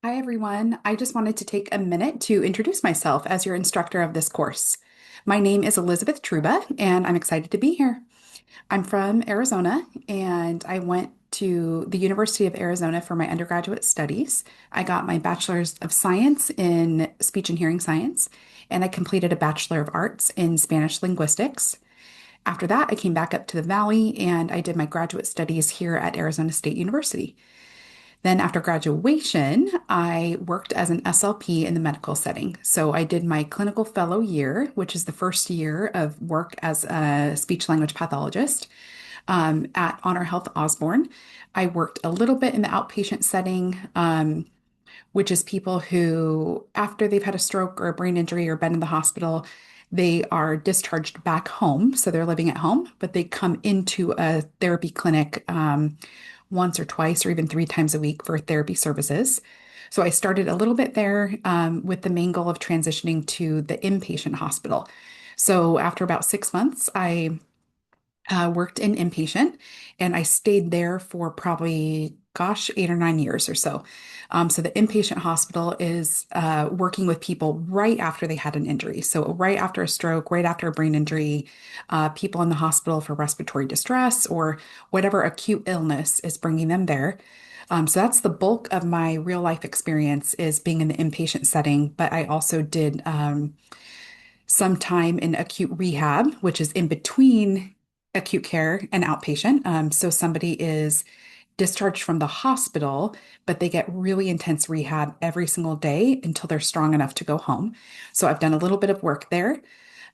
Hi, everyone. I just wanted to take a minute to introduce myself as your instructor of this course. My name is Elizabeth Trueba, and I'm excited to be here. I'm from Arizona, and I went to the University of Arizona for my undergraduate studies. I got my Bachelor's of Science in Speech and Hearing Science, and I completed a Bachelor of Arts in Spanish Linguistics. After that, I came back up to the Valley and I did my graduate studies here at Arizona State University. Then, after graduation, I worked as an SLP in the medical setting. So, I did my clinical fellow year, which is the first year of work as a speech language pathologist at Honor Health Osborne. I worked a little bit in the outpatient setting, which is people who, after they've had a stroke or a brain injury or been in the hospital, they are discharged back home. So, they're living at home, but they come into a therapy clinic. Once or twice or even three times a week for therapy services. So I started a little bit there with the main goal of transitioning to the inpatient hospital. So after about 6 months, I worked in inpatient and I stayed there for probably, gosh, 8 or 9 years or so. So the inpatient hospital is working with people right after they had an injury. So right after a stroke, right after a brain injury, people in the hospital for respiratory distress or whatever acute illness is bringing them there. So that's the bulk of my real life experience is being in the inpatient setting, but I also did some time in acute rehab, which is in between acute care and outpatient. So somebody is discharged from the hospital, but they get really intense rehab every single day until they're strong enough to go home. So I've done a little bit of work there.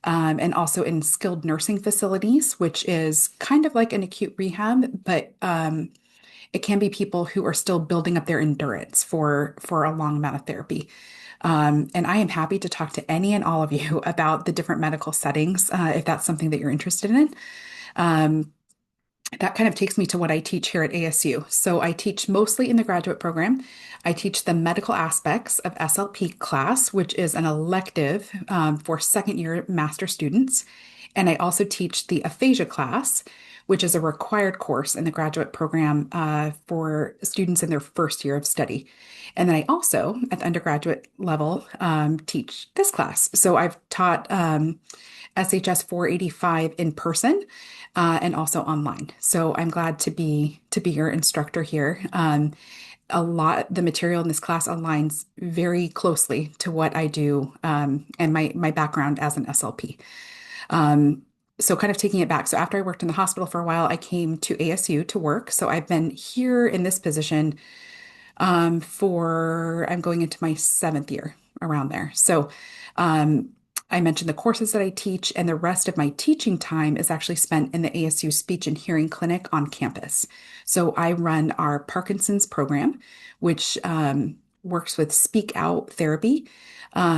And also in skilled nursing facilities, which is kind of like an acute rehab, but it can be people who are still building up their endurance for a long amount of therapy. And I am happy to talk to any and all of you about the different medical settings, if that's something that you're interested in. Um, that kind of takes me to what I teach here at ASU. So I teach mostly in the graduate program. I teach the medical aspects of SLP class, which is an elective for second year master students. And I also teach the aphasia class, which is a required course in the graduate program for students in their first year of study. And then I also, at the undergraduate level, teach this class. So I've taught SHS 485 in person and also online. So I'm glad to be your instructor here. The material in this class aligns very closely to what I do and my background as an SLP. Um, so kind of taking it back. So after I worked in the hospital for a while, I came to ASU to work. So I've been here in this position I'm going into my seventh year around there. So um, I mentioned the courses that I teach, and the rest of my teaching time is actually spent in the ASU Speech and Hearing Clinic on campus. So I run our Parkinson's program, which works with speak out therapy.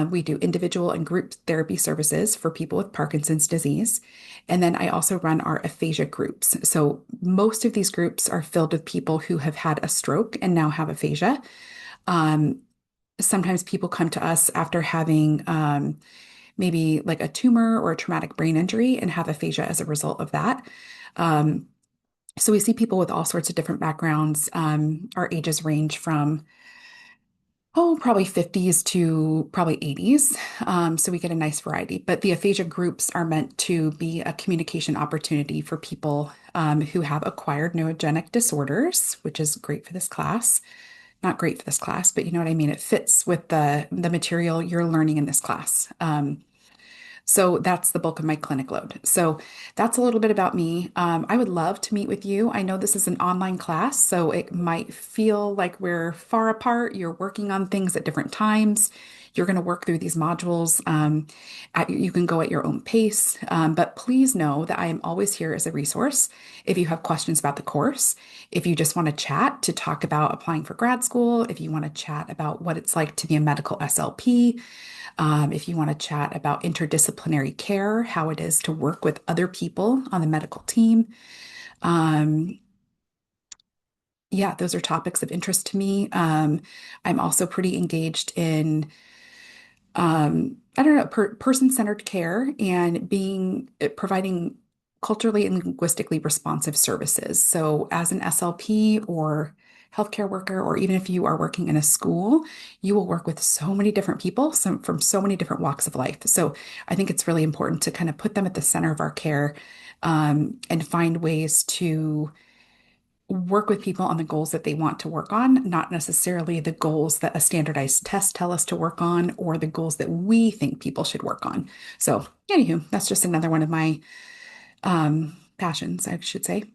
We do individual and group therapy services for people with Parkinson's disease. And then I also run our aphasia groups. So most of these groups are filled with people who have had a stroke and now have aphasia. Um, Sometimes people come to us after having maybe like a tumor or a traumatic brain injury and have aphasia as a result of that. Um, so we see people with all sorts of different backgrounds. Our ages range from probably 50s to probably 80s. So we get a nice variety. But the aphasia groups are meant to be a communication opportunity for people who have acquired neurogenic disorders, which is great for this class. Not great for this class, but you know what I mean. It fits with the material you're learning in this class. So that's the bulk of my clinic load. So that's a little bit about me. I would love to meet with you. I know this is an online class, so it might feel like we're far apart. You're working on things at different times. You're going to work through these modules. You can go at your own pace, but please know that I am always here as a resource. If you have questions about the course, if you just want to chat to talk about applying for grad school, if you want to chat about what it's like to be a medical SLP, if you want to chat about interdisciplinary care, how it is to work with other people on the medical team. Um, yeah, those are topics of interest to me. I'm also pretty engaged in, I don't know, person-centered care and providing culturally and linguistically responsive services. So as an SLP or healthcare worker, or even if you are working in a school, you will work with so many different people, some from so many different walks of life. So I think it's really important to kind of put them at the center of our care, and find ways to work with people on the goals that they want to work on, not necessarily the goals that a standardized test tell us to work on or the goals that we think people should work on. So, anywho, that's just another one of my passions, I should say.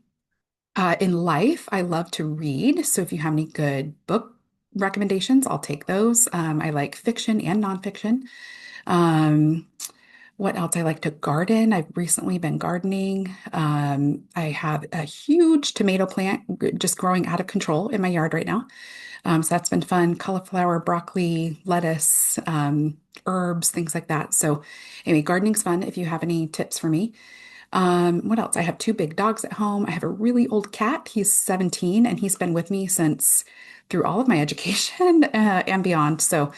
In life, I love to read. So, if you have any good book recommendations, I'll take those. I like fiction and nonfiction. Um, what else? I like to garden. I've recently been gardening. I have a huge tomato plant just growing out of control in my yard right now. So that's been fun. Cauliflower, broccoli, lettuce, herbs, things like that. So anyway, gardening's fun if you have any tips for me. What else? I have two big dogs at home. I have a really old cat. He's 17 and he's been with me since through all of my education and beyond. So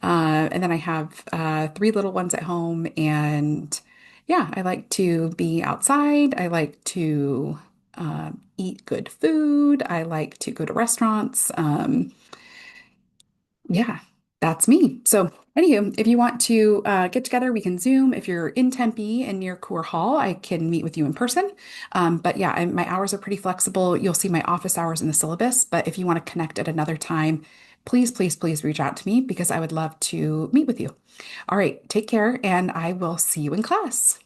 and then I have three little ones at home. And yeah, I like to be outside. I like to eat good food. I like to go to restaurants. Yeah, that's me. So, anywho, if you want to get together, we can Zoom. If you're in Tempe and near Coeur Hall, I can meet with you in person. But yeah, my hours are pretty flexible. You'll see my office hours in the syllabus. But if you want to connect at another time, please, please, please reach out to me because I would love to meet with you. All right, take care, and I will see you in class.